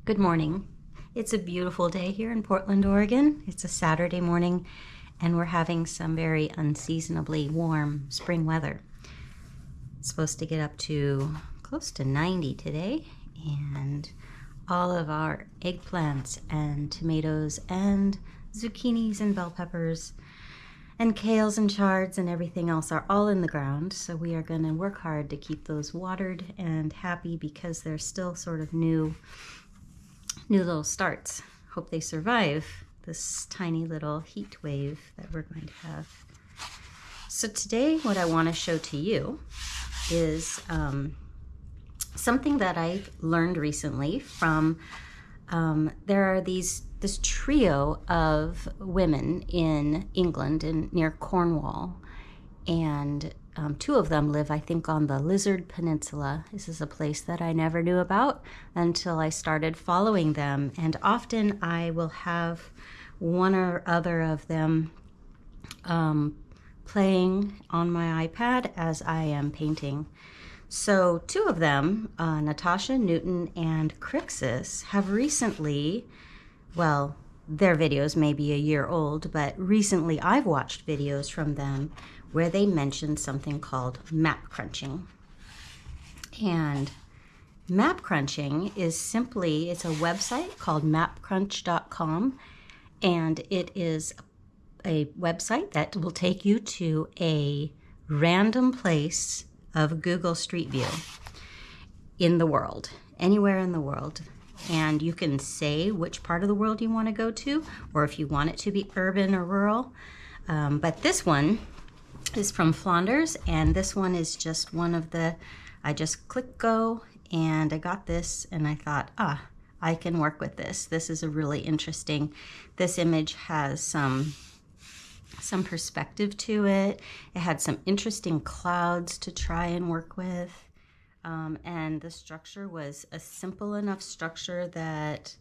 Good morning. It's a beautiful day here in Portland, Oregon. It's a Saturday morning and we're having some very unseasonably warm spring weather. It's supposed to get up to close to 90 today, and all of our eggplants and tomatoes and zucchinis and bell peppers and kales and chards and everything else are all in the ground. So we are going to work hard to keep those watered and happy because they're still sort of new little starts. Hope they survive this tiny little heat wave that we're going to have. So today what I want to show to you is something that I learned recently from there are this trio of women in England and near Cornwall, and two of them live, I think, on the Lizard Peninsula. This is a place that I never knew about until I started following them, and often I will have one or other of them playing on my iPad as I am painting. So two of them, Natasha Newton and Crixus, have recently, well, their videos may be a year old, but recently I've watched videos from them where they mentioned something called map crunching. And map crunching is simply, it's a website called mapcrunch.com, and it is a website that will take you to a random place of Google Street View in the world, anywhere in the world. And you can say which part of the world you want to go to, or if you want it to be urban or rural. But this one is from Flanders, and this one is just one of the, I just click go, and I got this, and I thought, I can work with this. This is a really interesting, this image has some perspective to it. It had some interesting clouds to try and work with. And the structure was a simple enough structure that,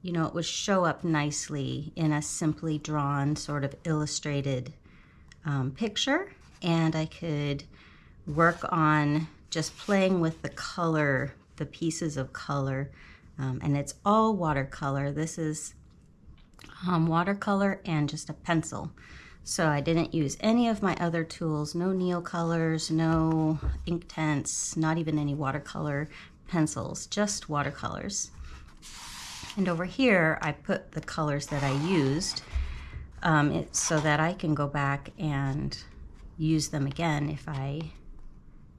you know, it would show up nicely in a simply drawn sort of illustrated picture. And I could work on just playing with the color, the pieces of color. And it's all watercolor. This is watercolor and just a pencil. So I didn't use any of my other tools, no Neocolors, no Inktense, not even any watercolor pencils, just watercolors. And over here, I put the colors that I used so that I can go back and use them again if I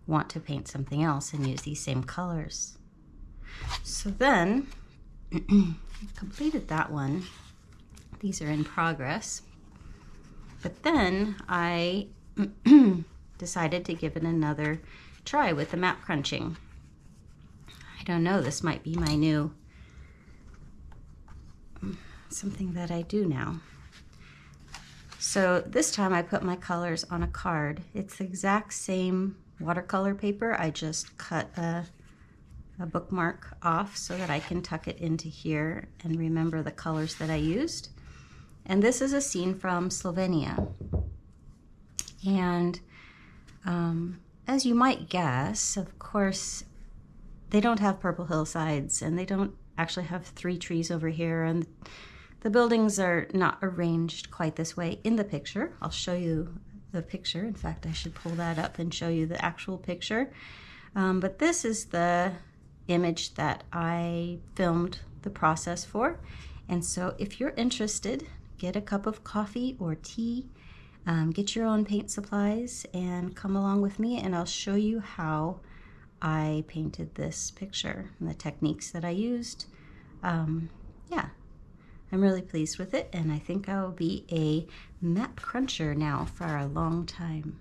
want to paint something else and use these same colors. So then, completed that one. These are in progress. But then I decided to give it another try with the map crunching. I don't know, this might be my new, something that I do now. So this time I put my colors on a card. It's the exact same watercolor paper. I just cut a bookmark off so that I can tuck it into here and remember the colors that I used. And this is a scene from Slovenia. And as you might guess, of course, they don't have purple hillsides, and they don't actually have 3 trees over here, and the buildings are not arranged quite this way in the picture. I'll show you the picture. In fact, I should pull that up and show you the actual picture. But this is the image that I filmed the process for. And so if you're interested, get a cup of coffee or tea, get your own paint supplies, and come along with me, and I'll show you how I painted this picture and the techniques that I used. Yeah, I'm really pleased with it, and I think I will be a map cruncher now for a long time.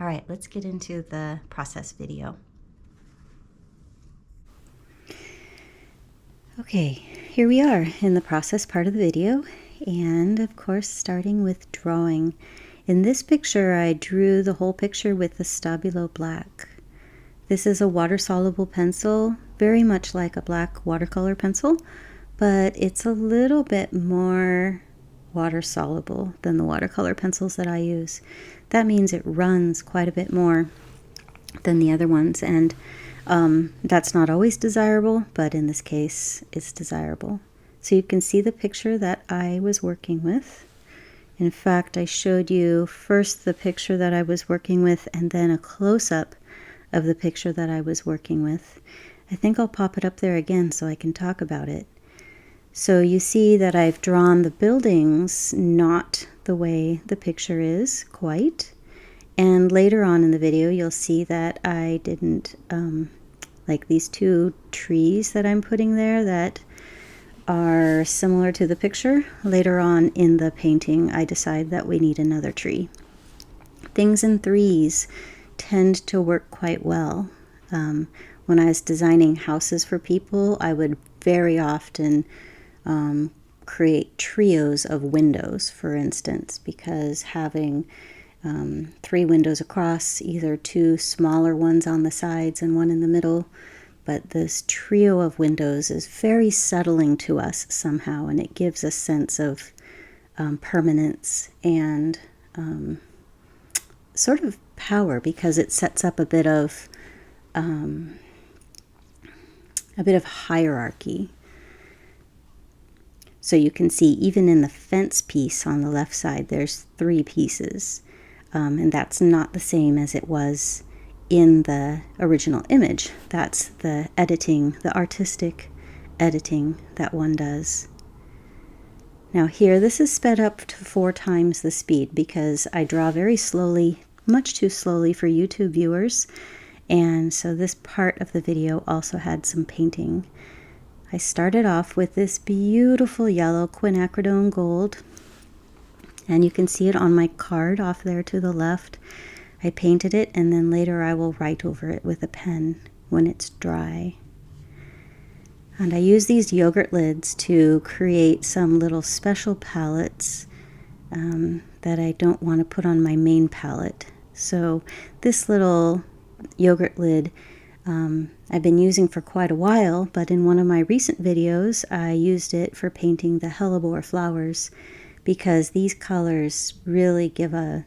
All right, let's get into the process video. Okay, here we are in the process part of the video. And of course, starting with drawing. In this picture, I drew the whole picture with the Stabilo black. This is a water-soluble pencil, very much like a black watercolor pencil, but it's a little bit more water-soluble than the watercolor pencils that I use. That means it runs quite a bit more than the other ones, and That's not always desirable, but in this case, it's desirable. So you can see the picture that I was working with. In fact, I showed you first the picture that I was working with and then a close-up of the picture that I was working with. I think I'll pop it up there again so I can talk about it. So you see that I've drawn the buildings not the way the picture is quite. And later on in the video, you'll see that I didn't, like these two trees that I'm putting there that are similar to the picture. Later on in the painting, I decide that we need another tree. Things in threes tend to work quite well. When I was designing houses for people, I would very often create trios of windows, for instance, because having 3 windows across, either 2 smaller ones on the sides and 1 in the middle, but this trio of windows is very settling to us somehow, and it gives a sense of permanence and sort of power, because it sets up a bit of hierarchy. So you can see even in the fence piece on the left side, there's 3 pieces, and that's not the same as it was in the original image. That's the editing, the artistic editing that one does. Now here, this is sped up to 4 times the speed because I draw very slowly, much too slowly for YouTube viewers, and so this part of the video also had some painting. I started off with this beautiful yellow quinacridone gold, and you can see it on my card off there to the left. I painted it, and then later I will write over it with a pen when it's dry. And I use these yogurt lids to create some little special palettes that I don't want to put on my main palette. So this little yogurt lid I've been using for quite a while, but in one of my recent videos I used it for painting the hellebore flowers, because these colors really give a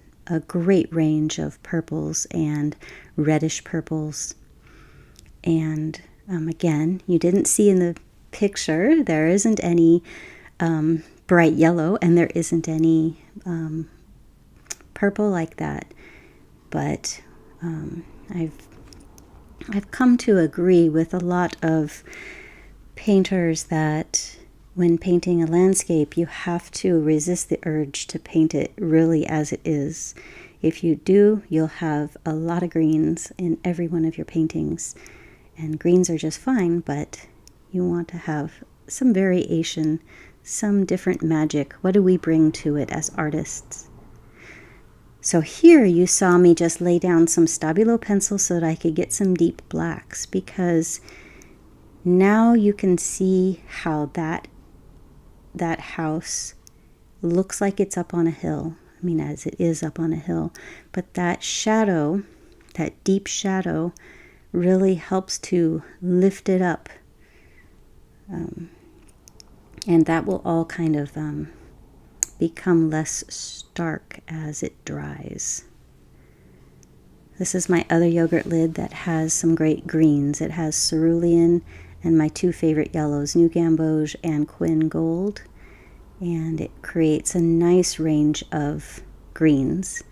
great range of purples and reddish purples. And again, you didn't see in the picture, there isn't any bright yellow and there isn't any purple like that, but I've come to agree with a lot of painters that when painting a landscape, you have to resist the urge to paint it really as it is. If you do, you'll have a lot of greens in every one of your paintings. And greens are just fine, but you want to have some variation, some different magic. What do we bring to it as artists? So here you saw me just lay down some Stabilo pencil so that I could get some deep blacks, because now you can see how that house looks like it's up on a hill. I mean, as it is up on a hill, but that shadow, that deep shadow, really helps to lift it up, and that will all kind of become less stark as it dries. This is my other yogurt lid that has some great greens. It has cerulean and my 2 favorite yellows, New Gamboge and Quin Gold, and it creates a nice range of greens.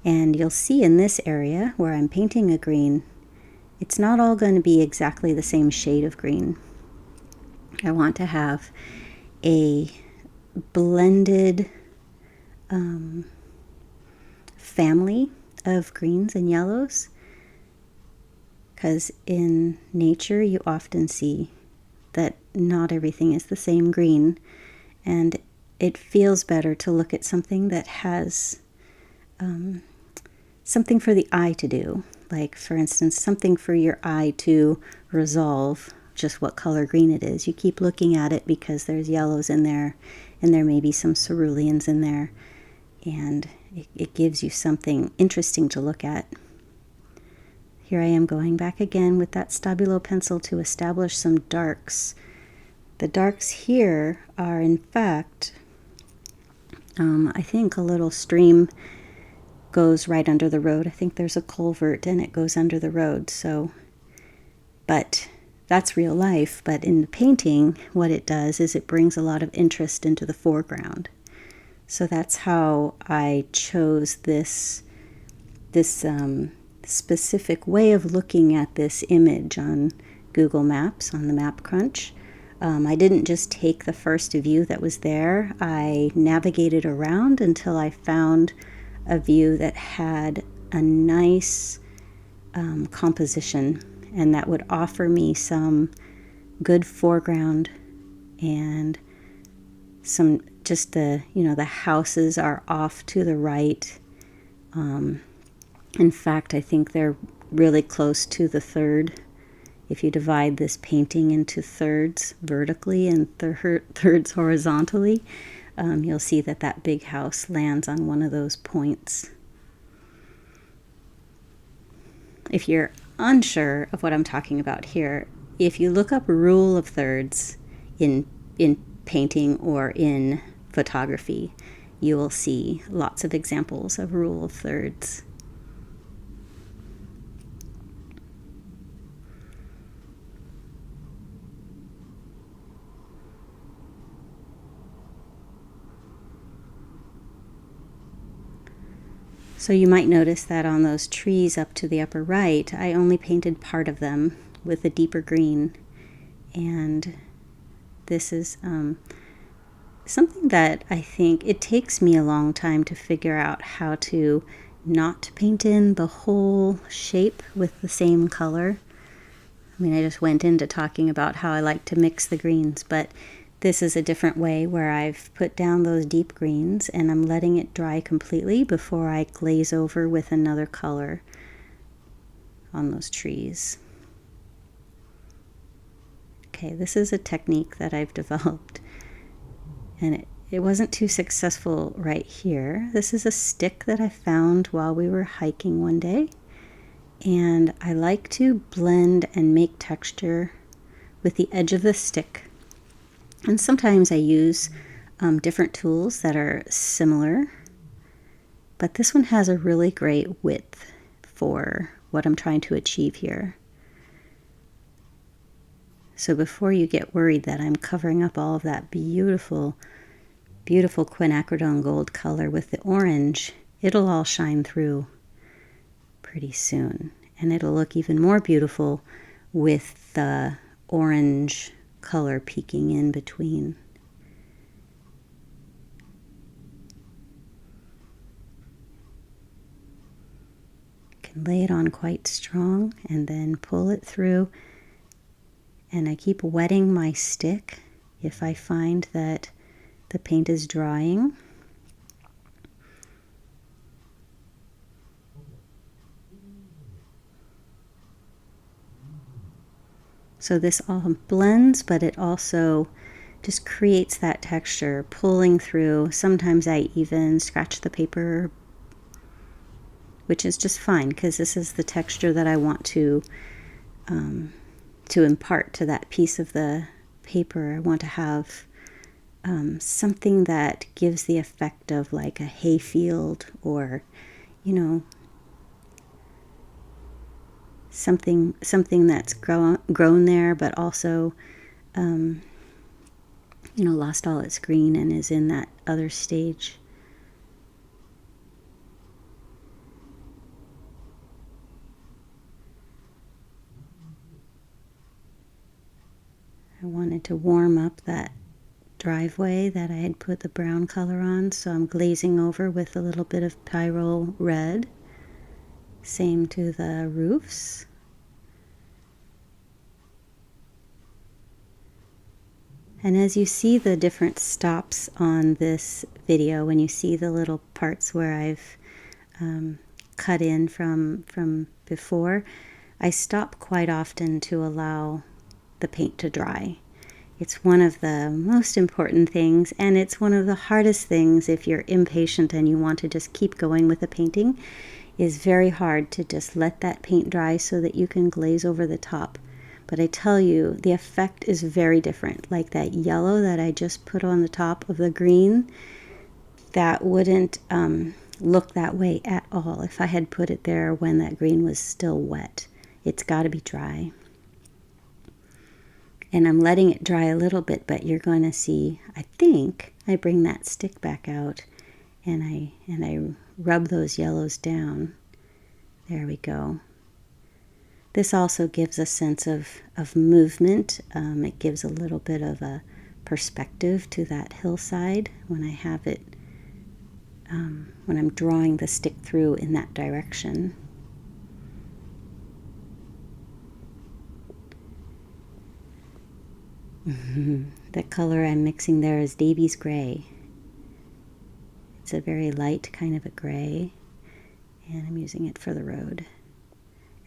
And you'll see in this area where I'm painting a green, it's not all going to be exactly the same shade of green. I want to have a blended family of greens and yellows, because in nature you often see that not everything is the same green, and it feels better to look at something that has something for the eye to do. Like, for instance, something for your eye to resolve just what color green it is. You keep looking at it because there's yellows in there, and there may be some ceruleans in there, and it gives you something interesting to look at. Here I am going back again with that Stabilo pencil to establish some darks. The darks here are, in fact, I think a little stream goes right under the road. I think there's a culvert and it goes under the road. So But that's real life. But in the painting, what it does is it brings a lot of interest into the foreground. So that's how I chose this specific way of looking at this image on Google Maps, on the Map Crunch. I didn't just take the first view that was there. I navigated around until I found a view that had a nice composition, and that would offer me some good foreground and some just the houses are off to the right. In fact, I think they're really close to the third. If you divide this painting into thirds vertically and thirds horizontally, you'll see that that big house lands on one of those points. If you're unsure of what I'm talking about here, if you look up rule of thirds in painting or in photography, you will see lots of examples of rule of thirds. So you might notice that on those trees up to the upper right, I only painted part of them with a deeper green. And this is something that I think it takes me a long time to figure out how to not paint in the whole shape with the same color. I mean, I just went into talking about how I like to mix the greens, but this is a different way where I've put down those deep greens and I'm letting it dry completely before I glaze over with another color on those trees. Okay, this is a technique that I've developed, and it wasn't too successful right here. This is a stick that I found while we were hiking one day, and I like to blend and make texture with the edge of the stick. And sometimes I use different tools that are similar, but this one has a really great width for what I'm trying to achieve here. So before you get worried that I'm covering up all of that beautiful, beautiful quinacridone gold color with the orange, it'll all shine through pretty soon. And it'll look even more beautiful with the orange color peeking in between. Can lay it on quite strong and then pull it through. And I keep wetting my stick if I find that the paint is drying. So this all blends, but it also just creates that texture, pulling through. Sometimes I even scratch the paper, which is just fine because this is the texture that I want to impart to that piece of the paper. I want to have something that gives the effect of like a hayfield, or something that's grown there, but also lost all its green and is in that other stage. I wanted to warm up that driveway that I had put the brown color on, so I'm glazing over with a little bit of Pyrrole red. Same to the roofs. And as you see the different stops on this video, when you see the little parts where I've cut in from before, I stop quite often to allow the paint to dry. It's one of the most important things, and it's one of the hardest things if you're impatient and you want to just keep going with the painting. Is very hard to just let that paint dry so that you can glaze over the top. But I tell you, the effect is very different. Like that yellow that I just put on the top of the green, that wouldn't look that way at all if I had put it there when that green was still wet. It's got to be dry. And I'm letting it dry a little bit, but you're going to see, I think, I bring that stick back out and I rub those yellows down. There we go. This also gives a sense of movement. It gives a little bit of a perspective to that hillside when I have it, when I'm drawing the stick through in that direction. The color I'm mixing there is Davy's Gray. It's a very light kind of a gray, and I'm using it for the road.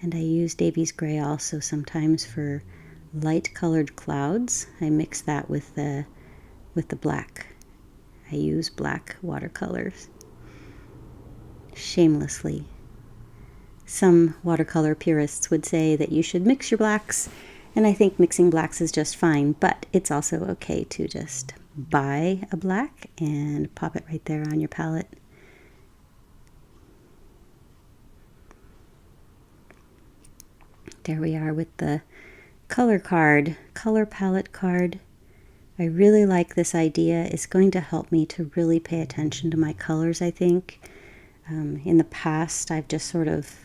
And I use Davy's Gray also sometimes for light colored clouds. I mix that with the black. I use black watercolors shamelessly. Some watercolor purists would say that you should mix your blacks, and I think mixing blacks is just fine, but it's also okay to just buy a black and pop it right there on your palette. There we are with the color palette card. I really like this idea. It's going to help me to really pay attention to my colors, I think. In the past, I've just sort of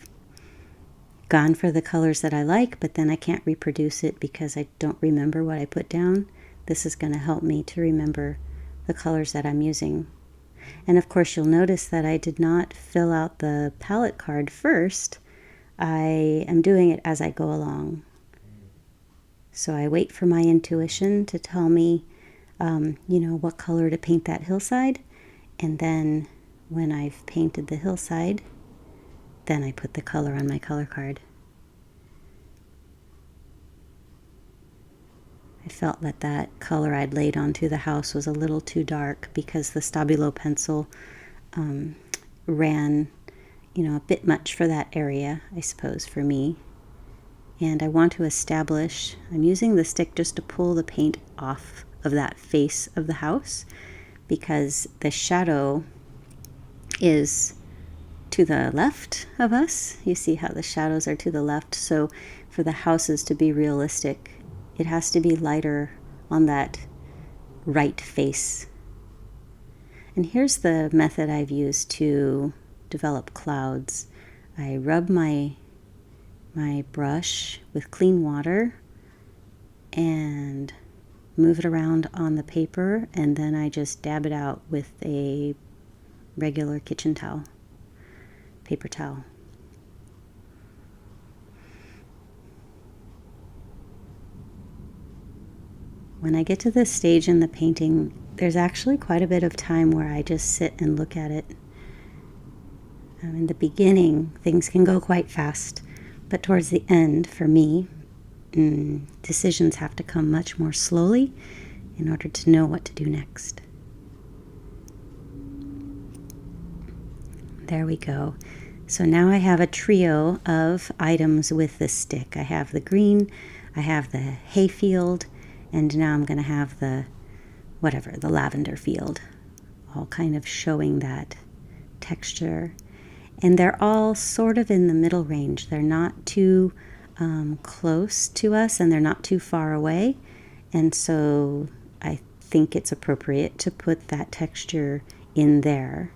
gone for the colors that I like, but then I can't reproduce it because I don't remember what I put down. This is going to help me to remember the colors that I'm using. And of course, you'll notice that I did not fill out the palette card first. I am doing it as I go along. So I wait for my intuition to tell me, what color to paint that hillside. And then when I've painted the hillside, then I put the color on my color card. I felt that color I'd laid onto the house was a little too dark because the Stabilo pencil ran, a bit much for that area, I suppose, for me. And I want to establish, I'm using the stick just to pull the paint off of that face of the house because the shadow is to the left of us. You see how the shadows are to the left. So for the houses to be realistic, it has to be lighter on that right face. And here's the method I've used to develop clouds. I rub my brush with clean water and move it around on the paper, and then I just dab it out with a regular kitchen towel, paper towel. When I get to this stage in the painting, there's actually quite a bit of time where I just sit and look at it. In the beginning, things can go quite fast, but towards the end, for me, decisions have to come much more slowly in order to know what to do next. There we go. So now I have a trio of items with this stick. I have the green, I have the hayfield, and now I'm going to have the lavender field, all kind of showing that texture. And they're all sort of in the middle range. They're not too close to us, and they're not too far away. And so I think it's appropriate to put that texture in there.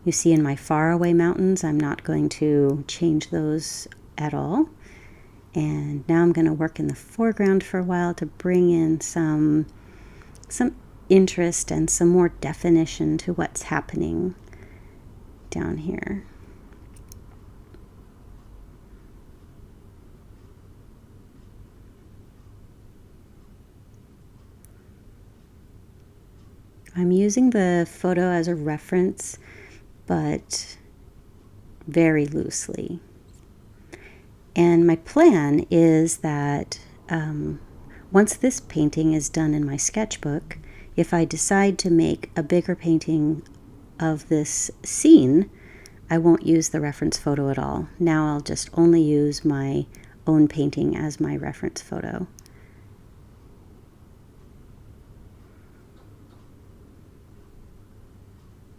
You see in my faraway mountains, I'm not going to change those at all. And now I'm going to work in the foreground for a while to bring in some interest and some more definition to what's happening down here. I'm using the photo as a reference, but very loosely. And my plan is that once this painting is done in my sketchbook, if I decide to make a bigger painting of this scene, I won't use the reference photo at all. Now I'll just only use my own painting as my reference photo.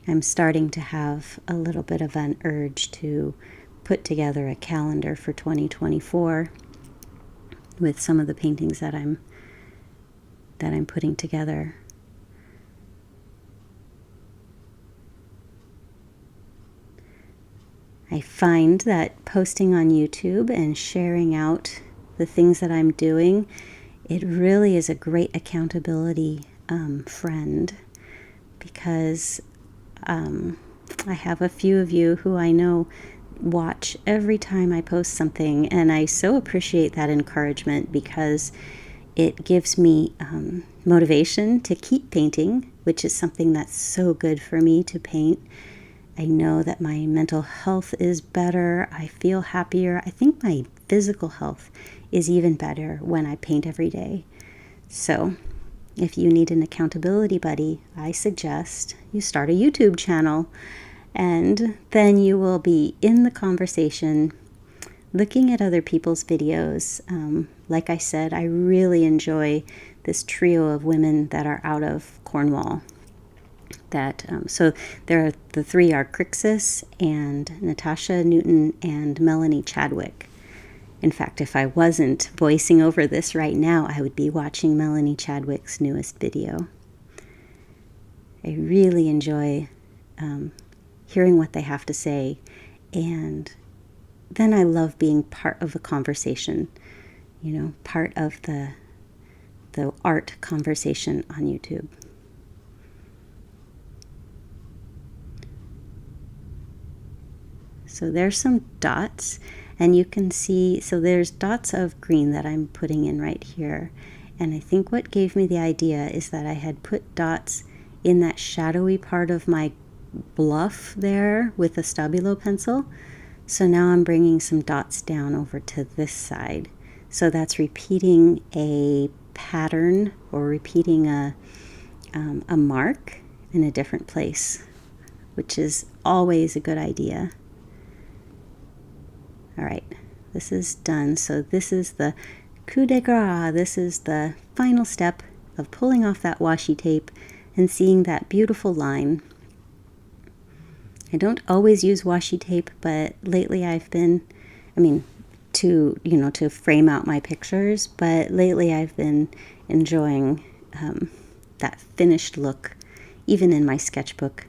I'm starting to have a little bit of an urge to put together a calendar for 2024 with some of the paintings that I'm that I'm putting together. I find that posting on YouTube and sharing out the things that I'm doing, it really is a great accountability friend, because I have a few of you who I know watch every time I post something, and I so appreciate that encouragement, because it gives me motivation to keep painting, which is something that's so good for me to paint. I know that my mental health is better. I feel happier. I think my physical health is even better when I paint every day. So if you need an accountability buddy, I suggest you start a YouTube channel, and then you will be in the conversation, looking at other people's videos. Like I said, I really enjoy this trio of women that are out of Cornwall. So the three are Crixus and Natasha Newton and Melanie Chadwick. In fact, if I wasn't voicing over this right now, I would be watching Melanie Chadwick's newest video. I really enjoy hearing what they have to say, and then I love being part of the conversation, part of the art conversation on YouTube. So there's some dots, and you can see, so there's dots of green that I'm putting in right here. And I think what gave me the idea is that I had put dots in that shadowy part of my bluff there with a Stabilo pencil. So now I'm bringing some dots down over to this side. So that's repeating a pattern, or repeating a mark in a different place, which is always a good idea. All right, this is done. So this is the coup de grace. This is the final step of pulling off that washi tape and seeing that beautiful line. I don't always use washi tape, but lately I've been, to frame out my pictures, but lately I've been enjoying that finished look, even in my sketchbook.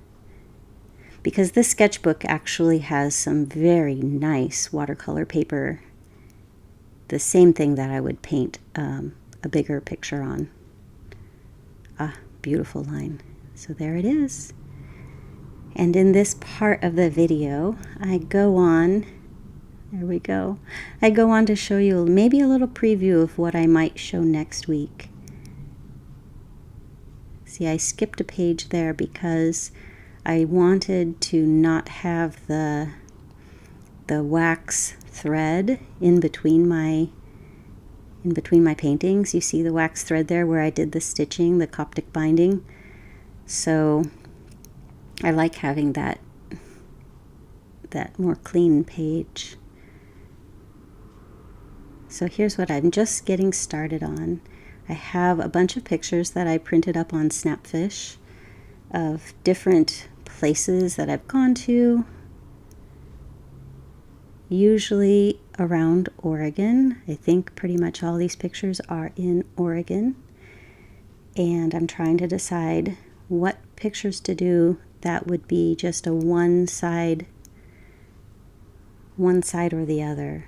Because this sketchbook actually has some very nice watercolor paper, the same thing that I would paint a bigger picture on. Beautiful line. So there it is. And in this part of the video, I go on to show you maybe a little preview of what I might show next week. See, I skipped a page there because I wanted to not have the wax thread in between my paintings. You see the wax thread there where I did the stitching, the Coptic binding. So I like having that more clean page. So here's what I'm just getting started on. I have a bunch of pictures that I printed up on Snapfish of different places that I've gone to, usually around Oregon. I think pretty much all these pictures are in Oregon, and I'm trying to decide what pictures to do that would be just a one side or the other.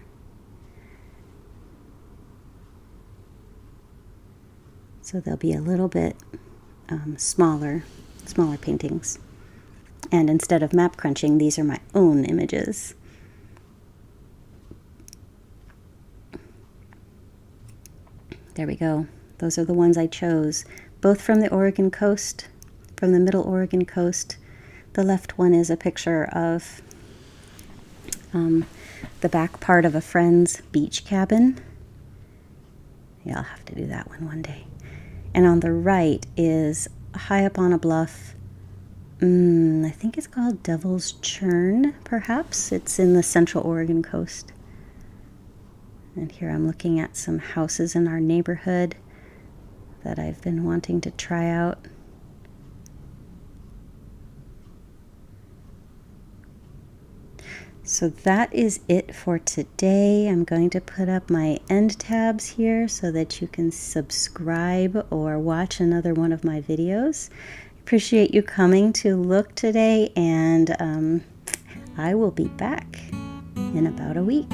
So they'll be a little bit smaller paintings. And instead of map crunching, these are my own images. There we go. Those are the ones I chose, both from the Oregon coast, from the middle Oregon coast. The left one is a picture of the back part of a friend's beach cabin. Yeah, I'll have to do that one day. And on the right is high up on a bluff. I think it's called Devil's Churn, perhaps. It's in the central Oregon coast. And here I'm looking at some houses in our neighborhood that I've been wanting to try out. So that is it for today. I'm going to put up my end tabs here so that you can subscribe or watch another one of my videos. Appreciate you coming to look today, and I will be back in about a week.